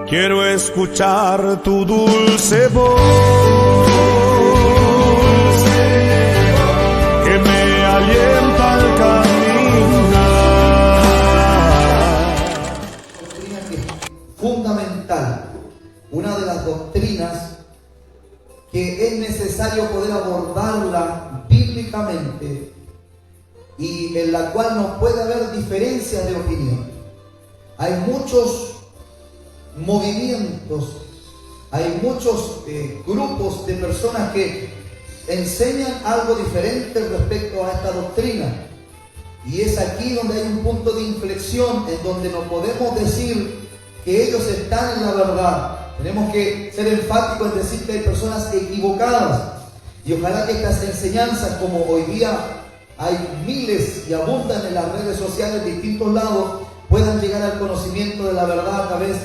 Quiero escuchar tu dulce voz, que me alienta al caminar. Doctrina que es fundamental, una de las doctrinas que es necesario poder abordarla bíblicamente y en la cual no puede haber diferencias de opinión. Hay muchos movimientos, hay muchos grupos de personas que enseñan algo diferente respecto a esta doctrina, y es aquí donde hay un punto de inflexión en donde no podemos decir que ellos están en la verdad. Tenemos que ser enfáticos en decir que hay personas equivocadas, y ojalá que estas enseñanzas, como hoy día hay miles y abundan en las redes sociales de distintos lados, puedan llegar al conocimiento de la verdad a través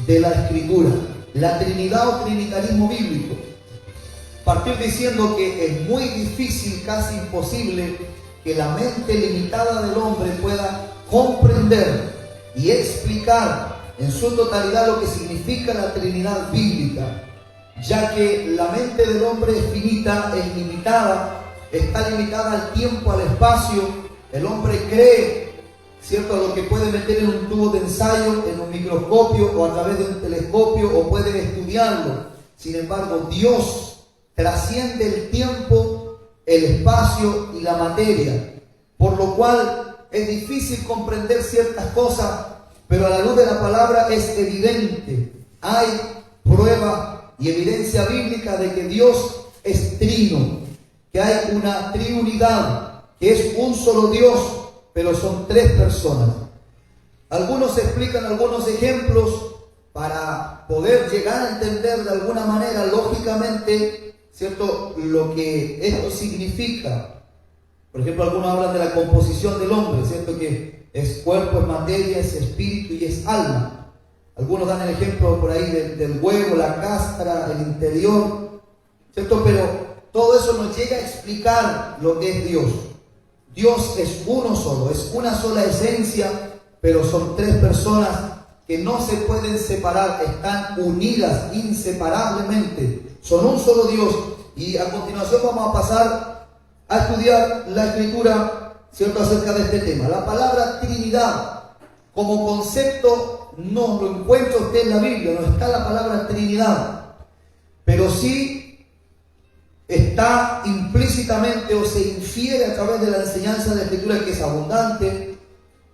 de la Escritura, la Trinidad o Trinitarismo bíblico. Partir diciendo que es muy difícil, casi imposible, que la mente limitada del hombre pueda comprender y explicar en su totalidad lo que significa la Trinidad bíblica, ya que la mente del hombre es finita, es limitada, está limitada al tiempo, al espacio. El hombre cree, ¿cierto?, lo que puede meter en un tubo de ensayo, en un microscopio o a través de un telescopio, o puede estudiarlo. Sin embargo, Dios trasciende el tiempo, el espacio y la materia, por lo cual es difícil comprender ciertas cosas, pero a la luz de la palabra es evidente. Hay prueba y evidencia bíblica de que Dios es trino, que hay una triunidad, que es un solo Dios, pero son tres personas. Algunos explican algunos ejemplos para poder llegar a entender de alguna manera, lógicamente, ¿cierto?, lo que esto significa. Por ejemplo, algunos hablan de la composición del hombre, ¿cierto?, que es cuerpo, es materia, es espíritu y es alma. Algunos dan el ejemplo por ahí del huevo, la cáscara, el interior, ¿cierto? Pero todo eso nos llega a explicar lo que es Dios. Dios es uno solo, es una sola esencia, pero son tres personas que no se pueden separar, están unidas inseparablemente, son un solo Dios. Y a continuación vamos a pasar a estudiar la Escritura, ¿cierto?, acerca de este tema. La palabra Trinidad como concepto no lo encuentra usted en la Biblia, no está la palabra Trinidad, pero sí está implícitamente o se infiere a través de la enseñanza de la Escritura, que es abundante,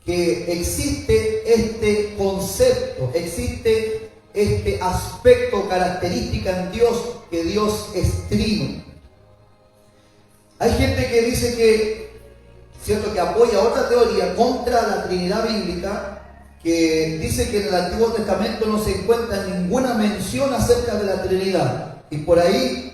que existe este concepto, existe este aspecto, característica en Dios, que Dios es trino. Hay gente que dice que, ¿cierto?, que apoya otra teoría contra la Trinidad bíblica, que dice que en el Antiguo Testamento no se encuentra ninguna mención acerca de la Trinidad, y por ahí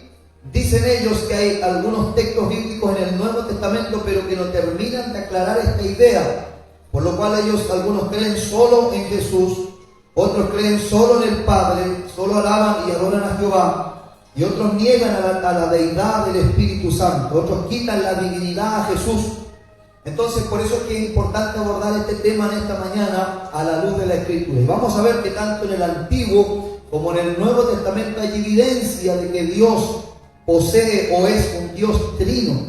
dicen ellos que hay algunos textos bíblicos en el Nuevo Testamento, pero que no terminan de aclarar esta idea, por lo cual algunos creen solo en Jesús, otros creen solo en el Padre, solo alaban y adoran a Jehová, y otros niegan a la deidad del Espíritu Santo, otros quitan la divinidad a Jesús. Entonces, por eso es que es importante abordar este tema en esta mañana a la luz de la Escritura. Y vamos a ver que tanto en el Antiguo como en el Nuevo Testamento hay evidencia de que Dios posee o es un Dios trino.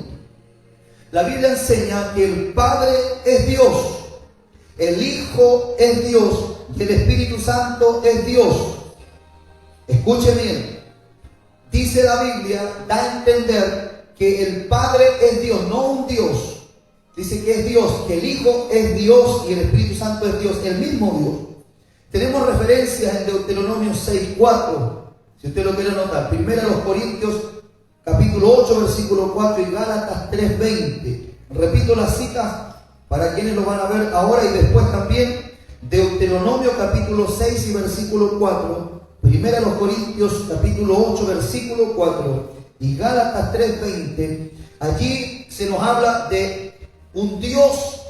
La Biblia enseña que el Padre es Dios, el Hijo es Dios y el Espíritu Santo es Dios. Escuche bien, dice la Biblia, da a entender que el Padre es Dios, no un Dios. Dice que es Dios, que el Hijo es Dios y el Espíritu Santo es Dios, el mismo Dios. Tenemos referencias en Deuteronomio 6:4, si usted lo quiere anotar. Primera a los Corintios capítulo 8, versículo 4 y Gálatas 3:20. Repito las citas para quienes lo van a ver ahora y después también. Deuteronomio capítulo 6 y versículo 4. Primera a los Corintios capítulo 8, versículo 4 y Gálatas 3:20. Allí se nos habla de un Dios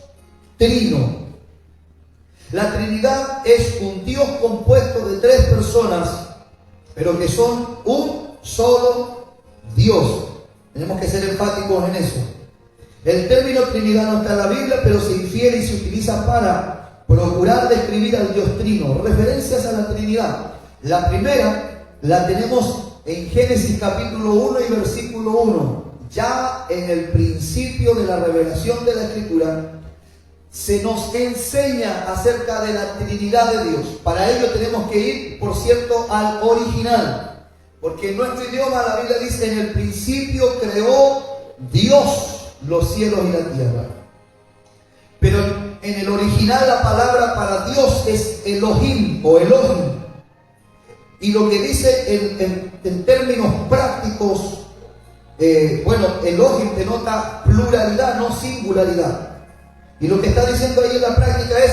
trino. La Trinidad es un Dios compuesto de tres personas, pero que son un solo Dios. Tenemos que ser enfáticos en eso. El término Trinidad no está en la Biblia, pero se infiere y se utiliza para procurar describir al Dios trino, referencias a la Trinidad. La primera la tenemos en Génesis capítulo 1 y versículo 1. Ya en el principio de la revelación de la Escritura se nos enseña acerca de la Trinidad de Dios. Para ello tenemos que ir, por cierto, al original. Porque en nuestro idioma la Biblia dice: en el principio creó Dios los cielos y la tierra. Pero en el original la palabra para Dios es Elohim o Elohim. Y lo que dice en términos prácticos, Elohim denota pluralidad, no singularidad. Y lo que está diciendo ahí en la práctica es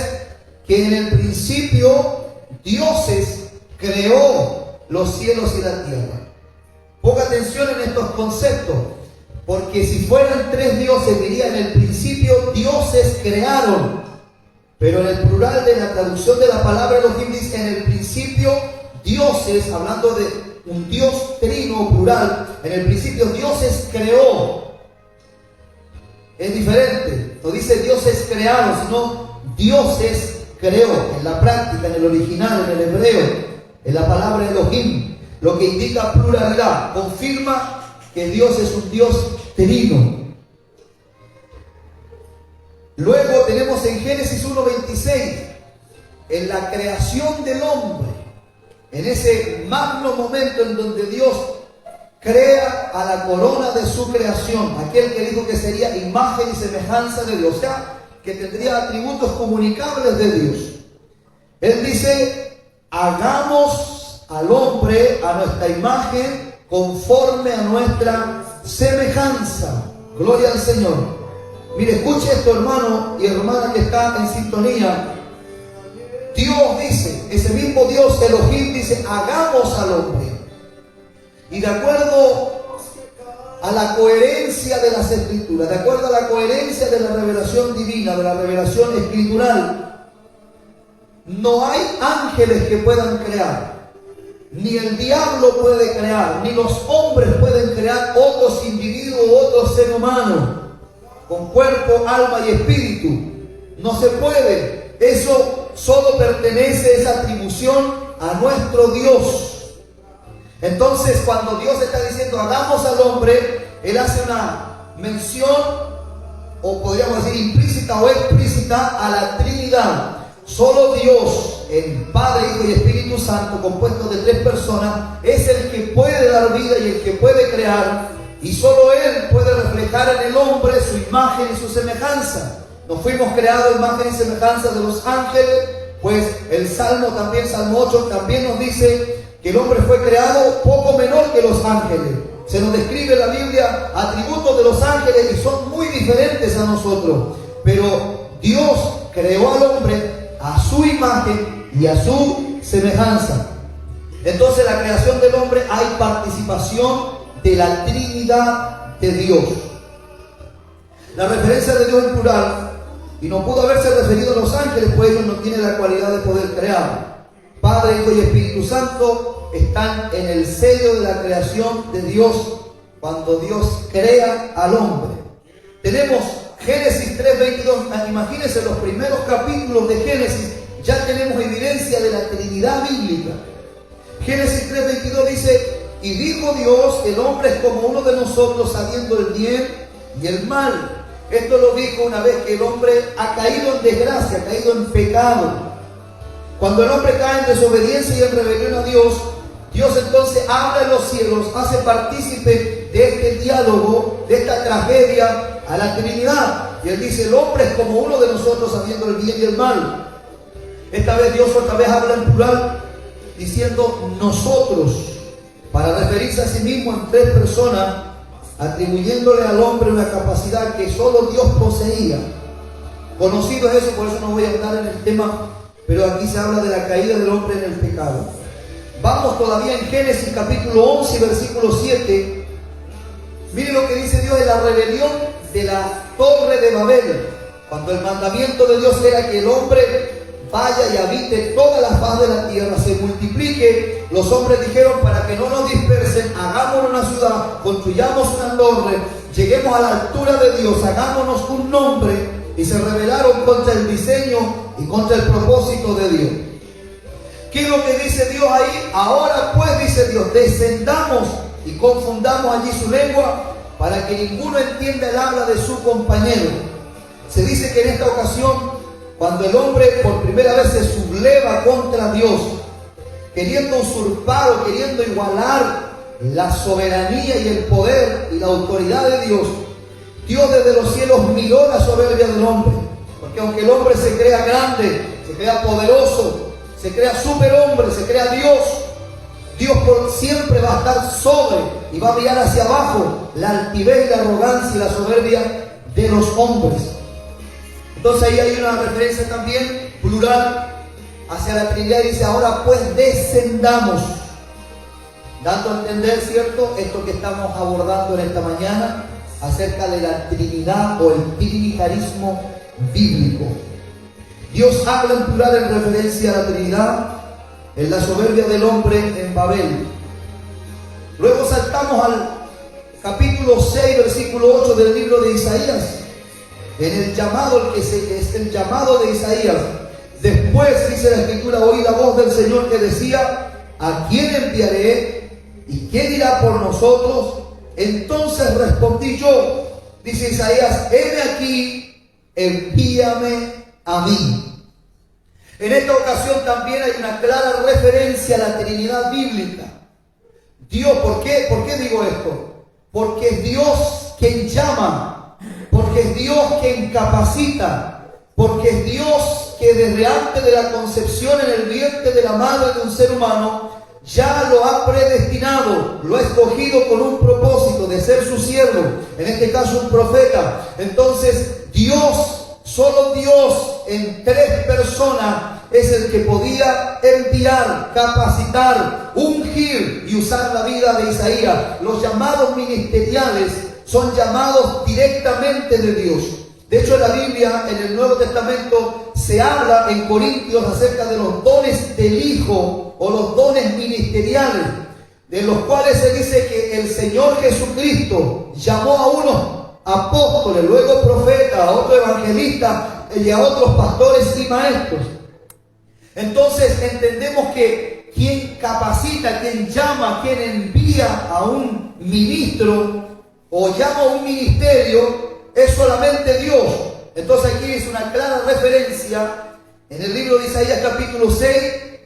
que en el principio Dioses creó los cielos y la tierra. Ponga atención en estos conceptos, porque si fueran tres dioses diría: en el principio dioses crearon. Pero en el plural de la traducción de la palabra Elohim dice: en el principio dioses, hablando de un Dios trino plural, en el principio dioses creó. Es diferente, no dice dioses crearon, sino dioses creó. En la práctica, en el original, en el hebreo, en la palabra Elohim, lo que indica pluralidad, confirma que Dios es un Dios trino. Luego tenemos en Génesis 1:26, en la creación del hombre, en ese magno momento en donde Dios crea a la corona de su creación, aquel que dijo que sería imagen y semejanza de Dios, o sea, que tendría atributos comunicables de Dios. Él dice: hagamos al hombre a nuestra imagen, conforme a nuestra semejanza. Gloria al Señor. Mire, escuche esto, hermano y hermana que está en sintonía. Dios dice, ese mismo Dios Elohim dice: hagamos al hombre. Y de acuerdo a la coherencia de las Escrituras, de acuerdo a la coherencia de la revelación divina, de la revelación escritural, no hay ángeles que puedan crear, ni el diablo puede crear, ni los hombres pueden crear otros individuos, otro ser humano, con cuerpo, alma y espíritu. No se puede. Eso solo pertenece, esa atribución, a nuestro Dios. Entonces, cuando Dios está diciendo hagamos al hombre, Él hace una mención, o podríamos decir implícita o explícita, a la Trinidad. Solo Dios, el Padre, Hijo y Espíritu Santo, compuesto de tres personas, es el que puede dar vida y el que puede crear, y solo Él puede reflejar en el hombre su imagen y su semejanza. No fuimos creados imagen y semejanza de los ángeles, pues el Salmo también, Salmo 8, también nos dice que el hombre fue creado poco menor que los ángeles. Se nos describe en la Biblia atributos de los ángeles y son muy diferentes a nosotros. Pero Dios creó al hombre a su imagen y a su semejanza. Entonces, en la creación del hombre hay participación de la Trinidad de Dios. La referencia de Dios en plural, y no pudo haberse referido a los ángeles, pues ellos no tienen la cualidad de poder crear. Padre, Hijo y Espíritu Santo están en el sello de la creación de Dios cuando Dios crea al hombre. Tenemos Génesis 3:22. Imagínense los primeros capítulos de Génesis, ya tenemos evidencia de la Trinidad bíblica. Génesis 3:22 dice: y dijo Dios, el hombre es como uno de nosotros, sabiendo el bien y el mal. Esto lo dijo una vez que el hombre ha caído en desgracia, ha caído en pecado. Cuando el hombre cae en desobediencia y en rebelión a Dios, Dios entonces abre los cielos, hace partícipe de este diálogo, de esta tragedia, a la Trinidad. Y Él dice: el hombre es como uno de nosotros, sabiendo el bien y el mal. Esta vez Dios otra vez habla en plural, diciendo nosotros, para referirse a sí mismo en tres personas, atribuyéndole al hombre una capacidad que solo Dios poseía. Conocido es eso, por eso no voy a entrar en el tema, pero aquí se habla de la caída del hombre en el pecado. Vamos todavía en Génesis capítulo 11, versículo 7. Miren lo que dice Dios de la rebelión de la torre de Babel. Cuando el mandamiento de Dios era que el hombre vaya y habite toda la faz de la tierra, se multiplique, los hombres dijeron: para que no nos dispersen, hagámonos una ciudad, construyamos una torre, lleguemos a la altura de Dios, hagámonos un nombre. Y se rebelaron contra el diseño y contra el propósito de Dios. ¿Qué es lo que dice Dios ahí? Ahora pues, dice Dios, descendamos y confundamos allí su lengua para que ninguno entienda el habla de su compañero. Se dice que en esta ocasión, cuando el hombre por primera vez se subleva contra Dios, queriendo usurpar o queriendo igualar la soberanía y el poder y la autoridad de Dios, Dios desde los cielos miró la soberbia del hombre. Porque aunque el hombre se crea grande, se crea poderoso, se crea superhombre, se crea Dios, Dios por siempre va a estar sobre y va a mirar hacia abajo la altivez y la arrogancia y la soberbia de los hombres. Entonces ahí hay una referencia también plural hacia la Trinidad y dice, ahora pues descendamos, dando a entender, ¿cierto?, esto que estamos abordando en esta mañana acerca de la Trinidad o el trinitarismo bíblico. Dios habla en plural en referencia a la Trinidad en la soberbia del hombre en Babel. Luego saltamos al capítulo 6, versículo 8 del libro de Isaías, en el llamado, es el llamado de Isaías. Después dice la Escritura, oí la voz del Señor que decía, ¿a quién enviaré? ¿Y quién irá por nosotros? Entonces respondí yo, dice Isaías, heme aquí, envíame a mí. En esta ocasión también hay una clara referencia a la Trinidad bíblica. Dios, ¿por qué digo esto? Porque es Dios quien llama, porque es Dios quien capacita, porque es Dios que desde antes de la concepción en el vientre de la madre de un ser humano ya lo ha predestinado, lo ha escogido con un propósito de ser su siervo, en este caso un profeta. Entonces Dios, solo Dios en tres personas es el que podía enviar, capacitar, ungir y usar la vida de Isaías. Los llamados ministeriales son llamados directamente de Dios. De hecho, en la Biblia, en el Nuevo Testamento, se habla en Corintios acerca de los dones del Hijo o los dones ministeriales, de los cuales se dice que el Señor Jesucristo llamó a unos apóstoles, luego profetas, a otros evangelistas y a otros pastores y maestros. Entonces entendemos que quien capacita, quien llama, quien envía a un ministro o llama a un ministerio es solamente Dios. Entonces aquí es una clara referencia en el libro de Isaías capítulo 6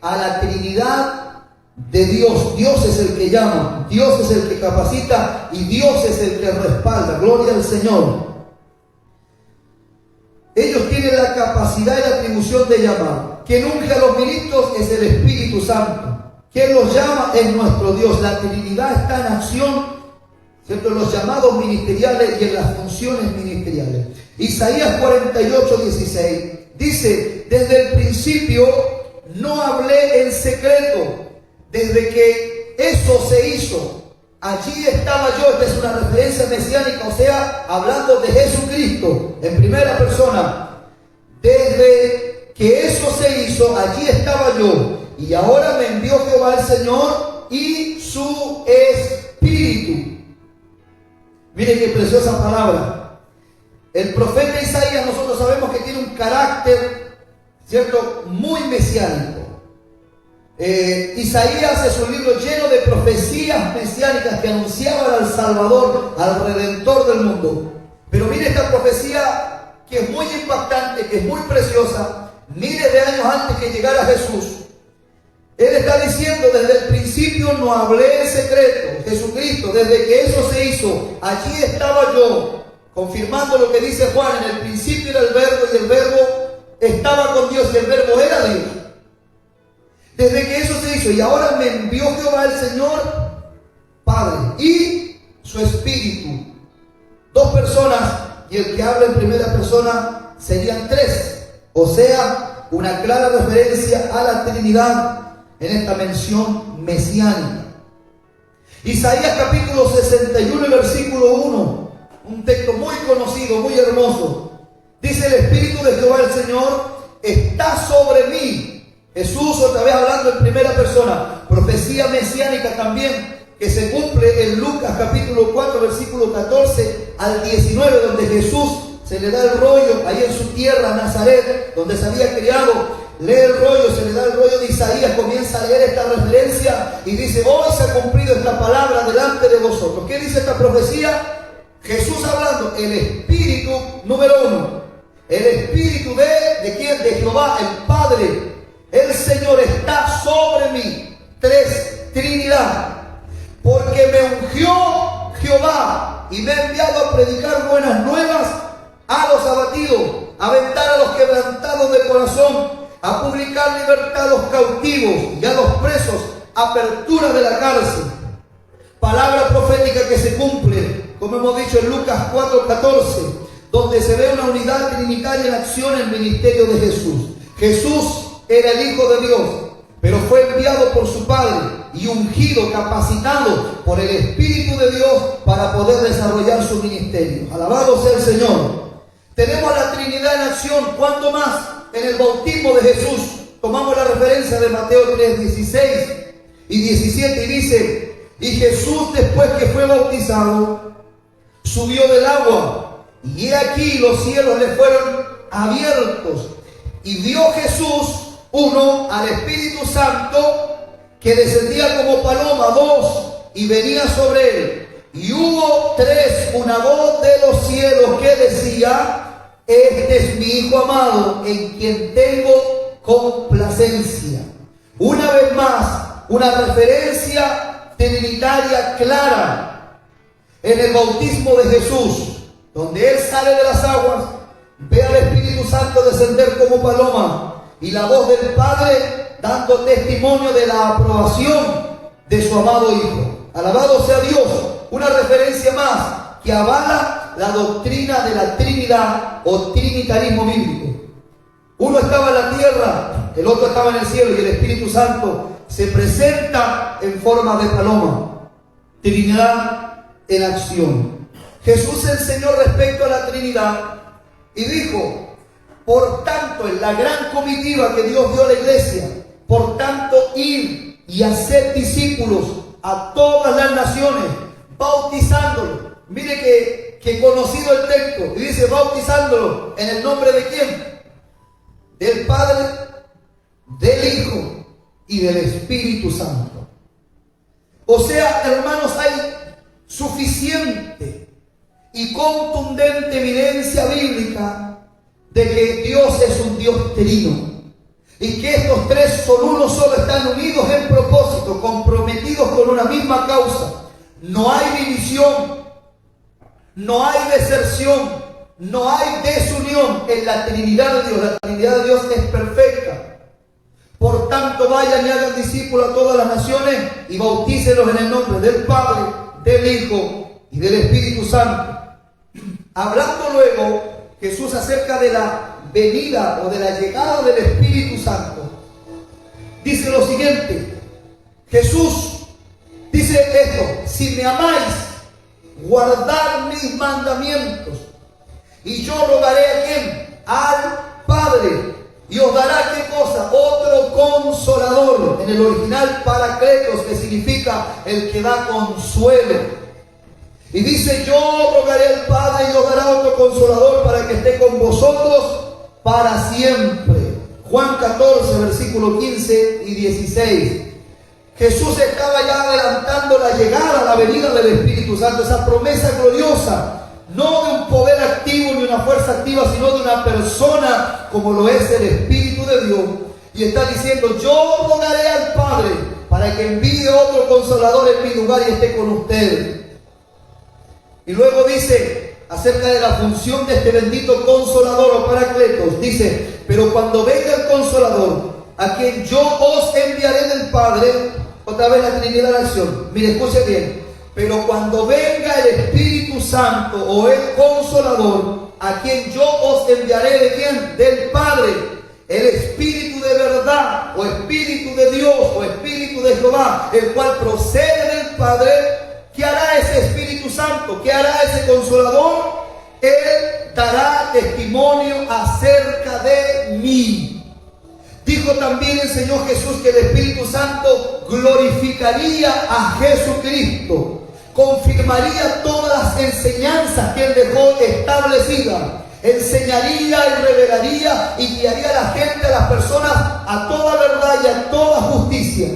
a la Trinidad de Dios. Dios es el que llama, Dios es el que capacita y Dios es el que respalda. Gloria al Señor. Ellos tienen la capacidad y la atribución de llamar. Quien unge a los ministros es el Espíritu Santo. Quien los llama es nuestro Dios. La Trinidad está en acción, ¿cierto?, en los llamados ministeriales y en las funciones ministeriales. Isaías 48:16 dice, desde el principio no hablé en secreto, desde que eso se hizo, allí estaba yo. Esta es una referencia mesiánica, o sea, hablando de Jesucristo en primera persona. Desde que eso se hizo, allí estaba yo, y ahora me envió Jehová el Señor y su Espíritu. Miren qué preciosa palabra. El profeta Isaías, nosotros sabemos que tiene un carácter, ¿cierto?, muy mesiánico. Isaías es un libro lleno de profecías mesiánicas que anunciaban al Salvador, al Redentor del mundo. Pero mire esta profecía que es muy impactante, que es muy preciosa. Miles de años antes que llegara Jesús, Él está diciendo, desde el principio no hablé en secreto. Jesucristo, desde que eso se hizo, allí estaba yo, confirmando lo que dice Juan, en el principio era el verbo y el verbo estaba con Dios y el verbo era Dios. Desde que eso se hizo, y ahora me envió Jehová el Señor, Padre, y su Espíritu. Dos personas, y el que habla en primera persona serían tres. O sea, una clara referencia a la Trinidad en esta mención mesiánica. Isaías capítulo 61, versículo 1, un texto muy conocido, muy hermoso. Dice, el Espíritu de Jehová el Señor está sobre mí. Jesús, otra vez hablando en primera persona, profecía mesiánica también, que se cumple en Lucas capítulo 4, versículo 14 al 19, donde Jesús se le da el rollo ahí en su tierra, Nazaret, donde se había criado. lee el rollo, se le da el rollo de Isaías, comienza a leer esta referencia y dice: hoy se ha cumplido esta palabra delante de vosotros. ¿Qué dice esta profecía? Jesús hablando, el Espíritu, número uno, el Espíritu ¿de quién? De Jehová, el Padre, el Señor está sobre mí. 3, Trinidad. Porque me ungió Jehová y me ha enviado a predicar buenas nuevas a los abatidos, a aventar a los quebrantados de corazón, a publicar libertad a los cautivos y a los presos, apertura de la cárcel. Palabra profética que se cumple, como hemos dicho en Lucas 4:14, donde se ve una unidad trinitaria en acción en el ministerio de Jesús. Jesús era el Hijo de Dios, pero fue enviado por su Padre y ungido, capacitado por el Espíritu de Dios para poder desarrollar su ministerio. Alabado sea el Señor. Tenemos la Trinidad en acción. ¿Cuándo más? En el bautismo de Jesús. Tomamos la referencia de Mateo 3:16 y 17 y dice: y Jesús, después que fue bautizado, subió del agua, y he aquí los cielos le fueron abiertos, y vio Jesús, uno, al Espíritu Santo, que descendía como paloma, 2, y venía sobre él. Y hubo 3, una voz de los cielos que decía: este es mi Hijo amado, en quien tengo complacencia. Una vez más, una referencia trinitaria clara en el bautismo de Jesús, donde Él sale de las aguas, ve al Espíritu Santo descender como paloma, y la voz del Padre dando testimonio de la aprobación de su amado Hijo. Alabado sea Dios. Una referencia más que avala la doctrina de la Trinidad o trinitarismo bíblico. Uno estaba en la tierra, el otro estaba en el cielo, y el Espíritu Santo se presenta en forma de paloma. Trinidad en acción. Jesús enseñó respecto a la Trinidad y dijo: por tanto, en la gran comitiva que Dios dio a la iglesia, por tanto, ir y hacer discípulos a todas las naciones, bautizándolos. Mire que conocido el texto, y dice: bautizándolos en el nombre de quién? Del Padre, del Hijo y del Espíritu Santo. O sea, hermanos, hay suficiente y contundente evidencia bíblica de que Dios es un Dios trino, y que estos 3 son uno solo, están unidos en propósito, comprometidos con una misma causa. No hay división, no hay deserción, no hay desunión en la Trinidad de Dios. La Trinidad de Dios es perfecta. Por tanto, vayan y hagan discípulos a todas las naciones y bautícenlos en el nombre del Padre, del Hijo y del Espíritu Santo. Hablando luego Jesús acerca de la venida o de la llegada del Espíritu Santo, dice lo siguiente. Jesús dice esto: si me amáis, guardad mis mandamientos, y yo rogaré a quién? Al Padre, y os dará ¿qué cosa? Otro consolador. En el original, Paracletos, que significa el que da consuelo. Y dice: yo rogaré al Padre y os dará otro consolador para que esté con vosotros para siempre. Juan 14, versículo 15 y 16. Jesús estaba ya adelantando la llegada, la venida del Espíritu Santo, esa promesa gloriosa, no de un poder activo ni una fuerza activa, sino de una persona como lo es el Espíritu de Dios. Y está diciendo: yo rogaré al Padre para que envíe otro consolador en mi lugar y esté con ustedes. Y luego dice acerca de la función de este bendito consolador o paracletos, dice: pero cuando venga el consolador, a quien yo os enviaré del Padre, otra vez la Trinidad de acción. Mire, escuche bien. Pero cuando venga el Espíritu Santo o el consolador, a quien yo os enviaré de quién? Del Padre, el Espíritu de verdad, o Espíritu de Dios, o Espíritu de Jehová, el cual procede del Padre. ¿Qué hará ese Espíritu Santo? ¿Qué hará ese consolador? Él dará testimonio acerca de mí. Dijo también, enseñó Jesús, que el Espíritu Santo glorificaría a Jesucristo, confirmaría todas las enseñanzas que Él dejó establecidas. enseñaría y revelaría y guiaría a la gente, a las personas, a toda verdad y a toda justicia.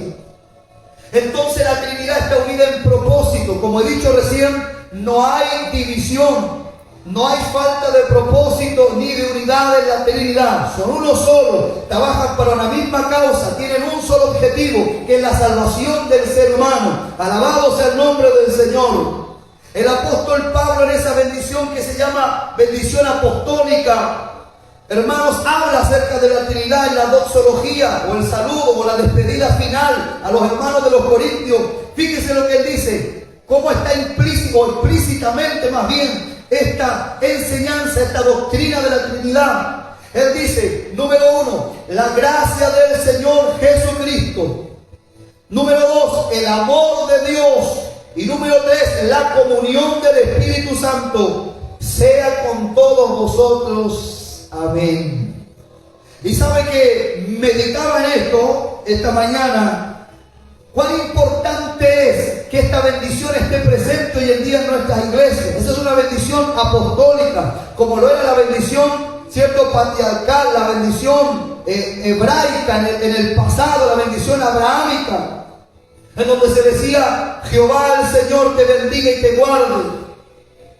Entonces la Trinidad está unida en propósito. Como he dicho recién, no hay división, no hay falta de propósito ni de unidad en la Trinidad. Son uno solo, trabajan para una misma causa, tienen un solo objetivo, que es la salvación del ser humano. Alabado sea el nombre del Señor. El apóstol Pablo, en esa bendición que se llama bendición apostólica, hermanos, habla acerca de la Trinidad en la doxología, o el saludo, o la despedida final a los hermanos de los Corintios. Fíjense lo que él dice, cómo está implícito, o explícitamente más bien, esta enseñanza, esta doctrina de la Trinidad. Él dice, número 1, la gracia del Señor Jesucristo. Número 2, el amor de Dios. Y número 3, la comunión del Espíritu Santo sea con todos vosotros. Amén. Y sabe que meditaba en esto esta mañana, cuán importante es que esta bendición esté presente hoy en día en nuestras iglesias. Esa es una bendición apostólica, como lo era la bendición, cierto, patriarcal, la bendición hebraica en el pasado, la bendición abrahámica, en donde se decía, Jehová el Señor te bendiga y te guarde,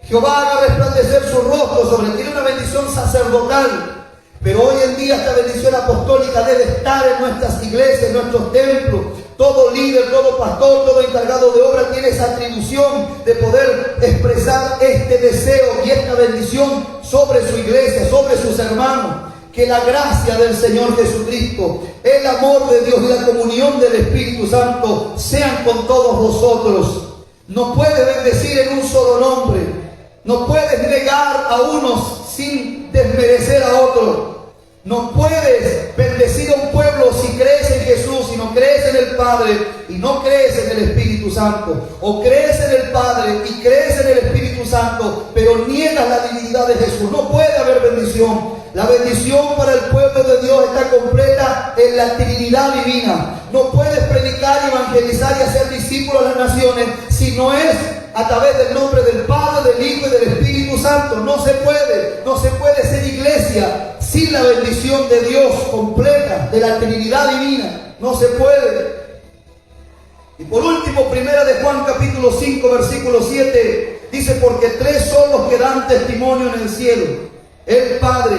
Jehová haga resplandecer su rostro sobre ti. Tiene una bendición sacerdotal. Pero hoy en día esta bendición apostólica debe estar en nuestras iglesias, en nuestros templos. Todo líder, todo pastor, todo encargado de obra tiene esa atribución de poder expresar este deseo y esta bendición sobre su iglesia, sobre sus hermanos. Que la gracia del Señor Jesucristo, el amor de Dios y la comunión del Espíritu Santo sean con todos vosotros. No puedes bendecir en un solo nombre. No puedes negar a unos sin desmerecer a otros. No puedes bendecir a un pueblo si crees en Jesús, si no crees en el Padre y no crees en el Espíritu Santo. O crees en el Padre y crees en el Espíritu Santo, pero niegas la divinidad de Jesús. No puede haber bendición. La bendición para el pueblo de Dios está completa en la Trinidad divina. No puedes predicar, evangelizar y hacer discípulos a las naciones si no es a través del nombre del Padre, del Hijo y del Espíritu Santo. No se puede ser iglesia sin la bendición de Dios completa, de la Trinidad divina. No se puede. Y por último, primera de Juan capítulo 5 versículo 7 dice, porque 3 son los que dan testimonio en el cielo: el Padre,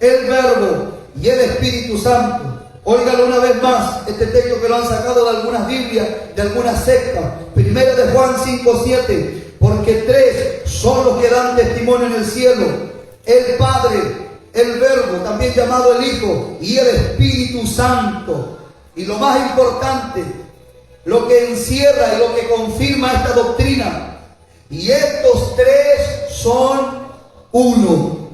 el Verbo y el Espíritu Santo. Óigalo una vez más, este texto que lo han sacado de algunas Biblias, de algunas sectas. Primera de Juan 5:7, porque 3 son los que dan testimonio en el cielo: el Padre, el Verbo, también llamado el Hijo, y el Espíritu Santo. Y lo más importante, lo que encierra y lo que confirma esta doctrina, y estos 3 son uno.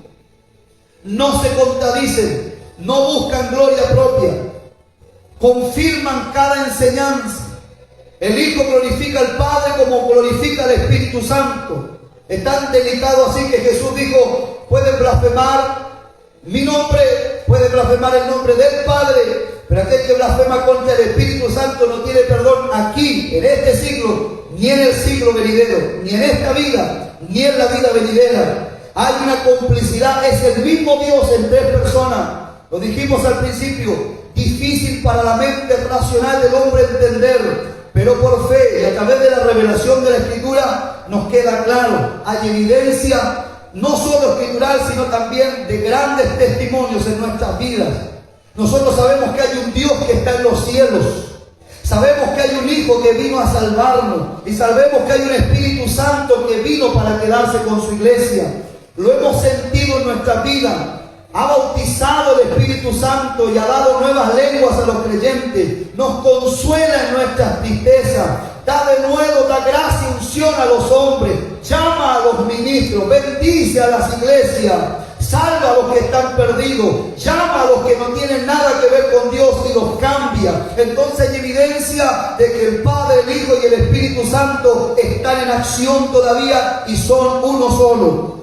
No se contradicen, no buscan gloria propia, confirman cada enseñanza. El Hijo glorifica al Padre como glorifica al Espíritu Santo. Es tan delicado así que Jesús dijo, pueden blasfemar mi nombre, pueden blasfemar el nombre del Padre, pero aquel que blasfema contra el Espíritu Santo no tiene perdón aquí, en este siglo, ni en el siglo venidero, ni en esta vida, ni en la vida venidera. Hay una complicidad, es el mismo Dios en 3 personas. Lo dijimos al principio, difícil para la mente racional del hombre entender, pero por fe y a través de la revelación de la Escritura nos queda claro. Hay evidencia, no solo escritural, sino también de grandes testimonios en nuestras vidas. Nosotros sabemos que hay un Dios que está en los cielos. Sabemos que hay un Hijo que vino a salvarnos. Y sabemos que hay un Espíritu Santo que vino para quedarse con su iglesia. Lo hemos sentido en nuestra vida. Ha bautizado el Espíritu Santo y ha dado nuevas lenguas a los creyentes. Nos consuela en nuestras tristezas. Da de nuevo, da gracia y unción a los hombres. Llama a los ministros. Bendice a las iglesias. Salva a los que están perdidos. Llama a los que no tienen nada que ver con Dios y los cambia. Entonces hay evidencia de que el Padre, el Hijo y el Espíritu Santo están en acción todavía y son uno solo.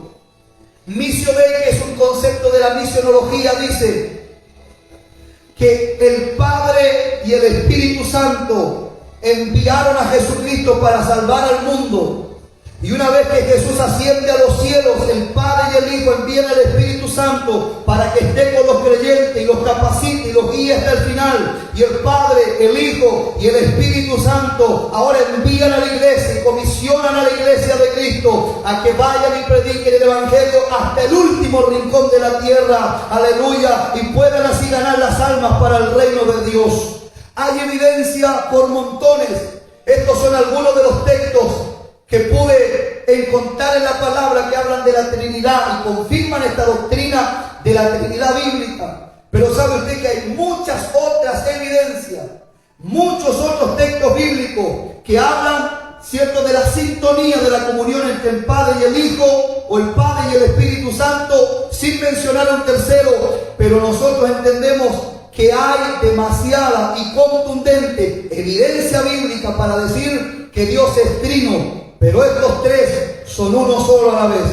Missio Dei, que es un concepto de la misionología, dice que el Padre y el Espíritu Santo enviaron a Jesucristo para salvar al mundo. Y una vez que Jesús asciende a los cielos, el Padre y el Hijo envían al Espíritu Santo para que esté con los creyentes y los capacite y los guíe hasta el final. Y el Padre, el Hijo y el Espíritu Santo ahora envían a la iglesia y comisionan a la iglesia de Cristo a que vayan y prediquen el Evangelio hasta el último rincón de la tierra. Aleluya. Y puedan así ganar las almas para el reino de Dios. Hay evidencia por montones. Estos son algunos de los textos que pude encontrar en la palabra que hablan de la Trinidad y confirman esta doctrina de la Trinidad bíblica. Pero sabe usted que hay muchas otras evidencias, muchos otros textos bíblicos que hablan, cierto, de la sintonía de la comunión entre el Padre y el Hijo, o el Padre y el Espíritu Santo, sin mencionar un tercero. Pero nosotros entendemos que hay demasiada y contundente evidencia bíblica para decir que Dios es trino. Pero estos tres son uno solo a la vez.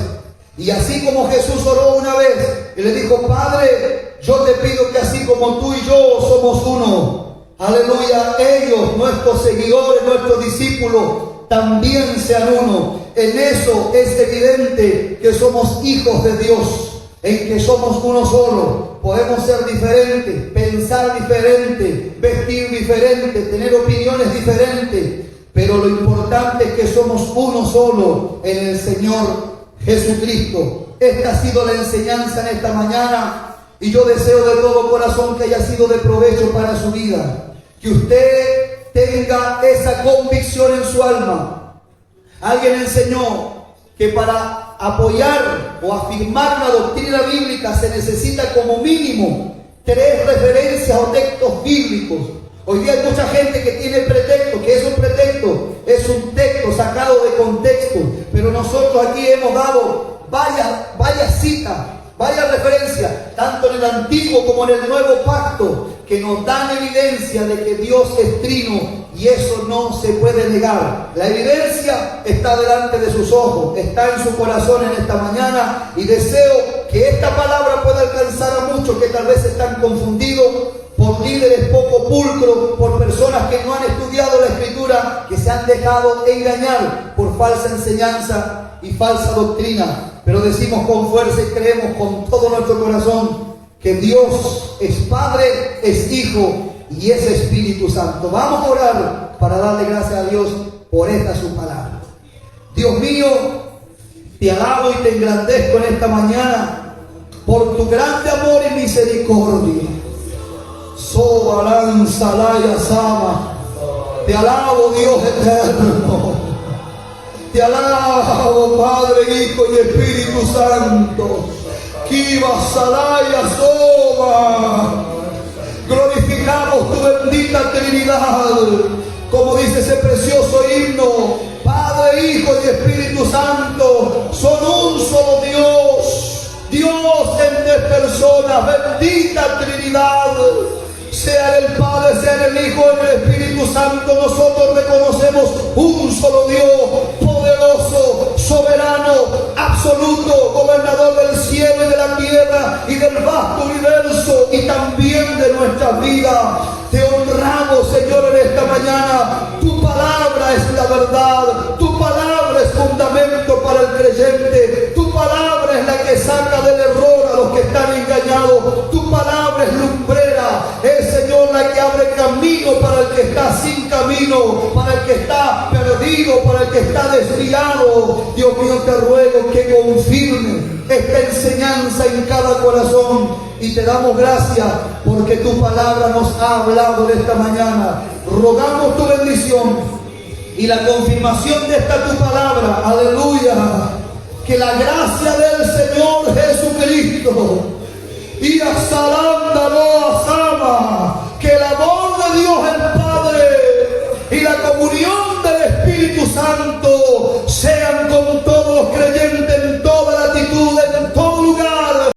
Y así como Jesús oró una vez y le dijo: Padre, yo te pido que así como tú y yo somos uno, aleluya, ellos, nuestros seguidores, nuestros discípulos, también sean uno. En eso es evidente que somos hijos de Dios, en que somos uno solo. Podemos ser diferentes, pensar diferente, vestir diferente, tener opiniones diferentes, pero lo importante es que somos uno solo en el Señor Jesucristo. Esta ha sido la enseñanza en esta mañana y yo deseo de todo corazón que haya sido de provecho para su vida. Que usted tenga esa convicción en su alma. Alguien enseñó que para apoyar o afirmar una doctrina bíblica se necesita como mínimo 3 referencias o textos bíblicos. Hoy día hay mucha gente que tiene pretexto. ¿Qué es un pretexto? Es un texto sacado de contexto. Pero nosotros aquí hemos dado varias citas, varias referencias, tanto en el Antiguo como en el Nuevo Pacto, que nos dan evidencia de que Dios es trino, y eso no se puede negar. La evidencia está delante de sus ojos, está en su corazón en esta mañana, y deseo que esta palabra pueda alcanzar a muchos que tal vez están confundidos por líderes poco pulcros, por personas que no han estudiado la Escritura, que se han dejado engañar por falsa enseñanza y falsa doctrina. Pero decimos con fuerza y creemos con todo nuestro corazón que Dios es Padre, es Hijo y es Espíritu Santo. Vamos a orar para darle gracias a Dios por esta su palabra. Dios mío, te alabo y te engrandezco en esta mañana por tu grande amor y misericordia. Sobalan Salaya Sama. Te alabo, Dios eterno. Te alabo, Padre, Hijo y Espíritu Santo. Kiva Salaya Soba. Glorificamos tu bendita Trinidad. Como dice ese precioso himno, Padre, Hijo y Espíritu Santo son un solo Dios. Dios en 3 personas, bendita Trinidad. Sea el Padre, sea el Hijo, en el Espíritu Santo, nosotros reconocemos un solo Dios, poderoso, soberano, absoluto, gobernador del cielo y de la tierra y del vasto universo y también de nuestras vidas. Te honramos, Señor, en esta mañana. Tu palabra es la verdad, tu palabra es fundamento para el creyente, tu palabra es la que saca del error a los que están engañados, tu palabra es lumbrera, es, Señor, la que abre camino para el que está sin camino, para el que está perdido, para el que está desviado. Dios mío, te ruego que confirme esta enseñanza en cada corazón, y te damos gracias porque tu palabra nos ha hablado de esta mañana. Rogamos tu bendición y la confirmación de esta tu palabra. Aleluya. Que la gracia del Señor Jesucristo y a